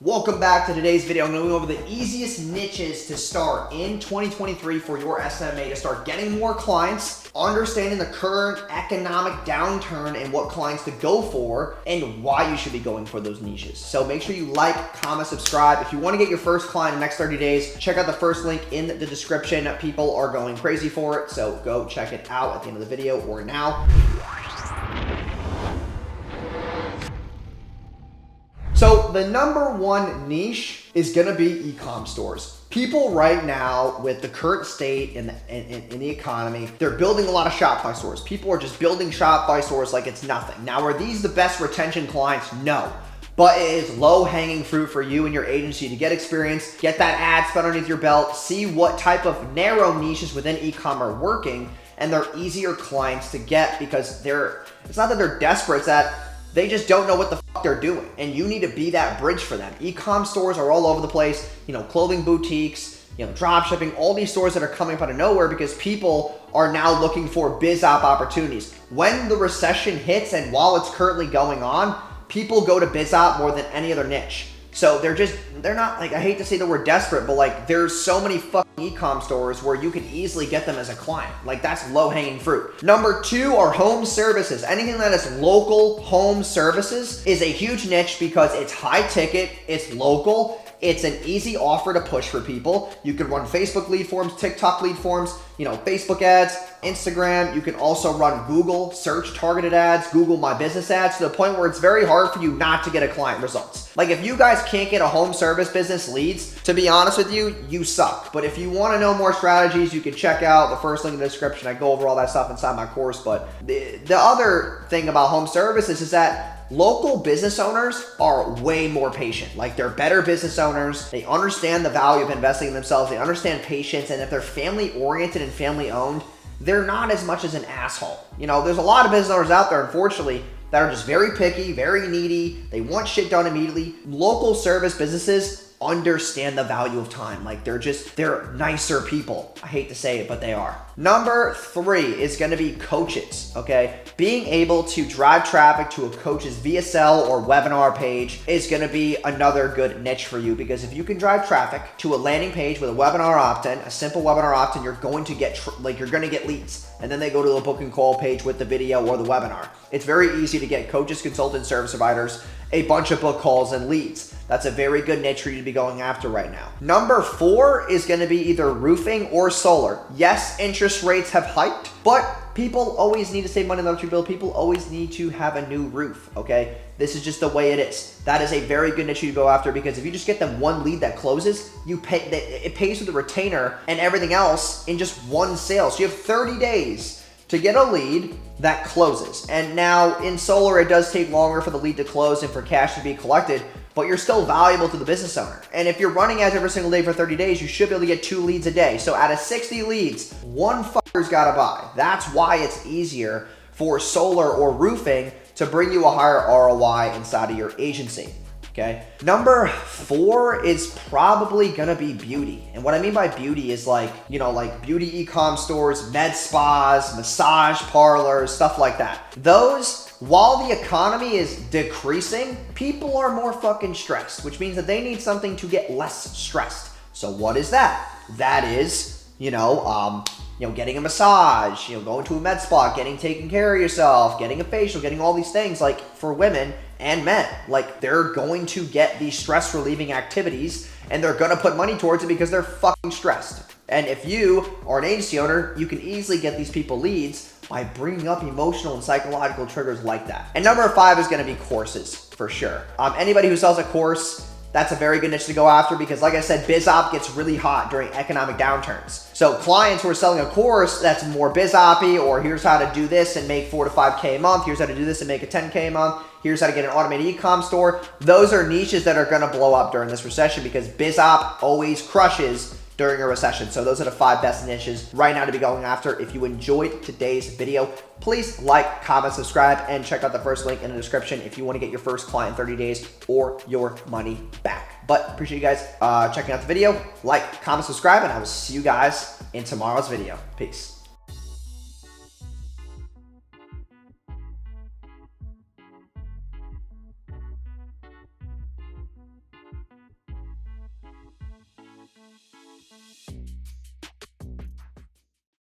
Welcome back to today's video. I'm going to go over the easiest niches to start in 2023 for your SMMA to start getting more clients, understanding the current economic downturn and what clients to go for, and why you should be going for those niches. So make sure you like, comment, subscribe. If you want to get your first client in the next 30 days, check out the first link in the description. People are going crazy for it, so go check it out at the end of the video or now. So the number one niche is gonna be e-com stores. People right now, with the current state in the economy, they're building a lot of Shopify stores. People are just building Shopify stores like it's nothing. Now, are these the best retention clients? No. But it is low-hanging fruit for you and your agency to get experience, get that ad spend underneath your belt, see what type of narrow niches within e-com are working, and they're easier clients to get because it's not that they're desperate, it's that they just don't know what the fuck they're doing, and you need to be that bridge for them. E-com stores are all over the place, clothing boutiques, drop shipping, all these stores that are coming up out of nowhere because people are now looking for biz op opportunities. When the recession hits, and while it's currently going on, people go to biz op more than any other niche. So they're not, like, I hate to say the word desperate, but like there's so many fucking e-com stores where you can easily get them as a client. Like, that's low-hanging fruit. Number two are home services. Anything that is local home services is a huge niche because it's high ticket, it's local, it's an easy offer to push for people. You can run Facebook lead forms, TikTok lead forms, Facebook ads, Instagram. You can also run Google search targeted ads, Google My Business ads, to the point where it's very hard for you not to get a client results. Like, if you guys can't get a home service business leads, to be honest with you, you suck. But if you want to know more strategies, you can check out the first link in the description. I go over all that stuff inside my course. But the other thing about home services is that local business owners are way more patient. Like, they're better business owners. They understand the value of investing in themselves. They understand patience. And if they're family oriented and family owned, they're not as much as an asshole. There's a lot of business owners out there, unfortunately, that are just very picky, very needy. They want shit done immediately. Local service businesses understand the value of time. Like, they're nicer people. I hate to say it, but they are. Number three is gonna be coaches, okay? Being able to drive traffic to a coach's VSL or webinar page is gonna be another good niche for you, because if you can drive traffic to a landing page with a webinar opt-in, a simple webinar opt-in, you're going to get leads. And then they go to the book and call page with the video or the webinar. It's very easy to get coaches, consultants, service providers, a bunch of book calls and leads. That's a very good niche for you to be going after right now. Number four is gonna be either roofing or solar. Yes, interest rates have hiked, but people always need to save money on the electric bill. People always need to have a new roof, okay? This is just the way it is. That is a very good niche to go after, because if you just get them one lead that closes, it pays for the retainer and everything else in just one sale. So you have 30 days to get a lead that closes. And now in solar, it does take longer for the lead to close and for cash to be collected, but you're still valuable to the business owner. And if you're running ads every single day for 30 days, you should be able to get 2 leads a day. So out of 60 leads, one fucker's gotta buy. That's why it's easier for solar or roofing to bring you a higher ROI inside of your agency. Okay. Number four is probably gonna be beauty. And what I mean by beauty is like beauty e-com stores, med spas, massage parlors, stuff like that. Those, while the economy is decreasing, people are more fucking stressed, which means that they need something to get less stressed. So what is that? That is, getting a massage, going to a med spa, getting taken care of yourself, getting a facial, getting all these things, like, for women and men. Like, they're going to get these stress relieving activities, and they're gonna put money towards it because they're fucking stressed. And if you are an agency owner, you can easily get these people leads by bringing up emotional and psychological triggers like that. And number five is gonna be courses, for sure. Anybody who sells a course, that's a very good niche to go after, because like I said, biz op gets really hot during economic downturns. So clients who are selling a course that's more biz op-y, or here's how to do this and make 4 to 5K a month, here's how to do this and make a 10K a month, here's how to get an automated e-com store. Those are niches that are gonna blow up during this recession, because biz op always crushes during a recession. So those are the 5 best niches right now to be going after. If you enjoyed today's video, please like, comment, subscribe, and check out the first link in the description if you want to get your first client in 30 days or your money back. But appreciate you guys checking out the video. Like, comment, subscribe, and I will see you guys in tomorrow's video. Peace.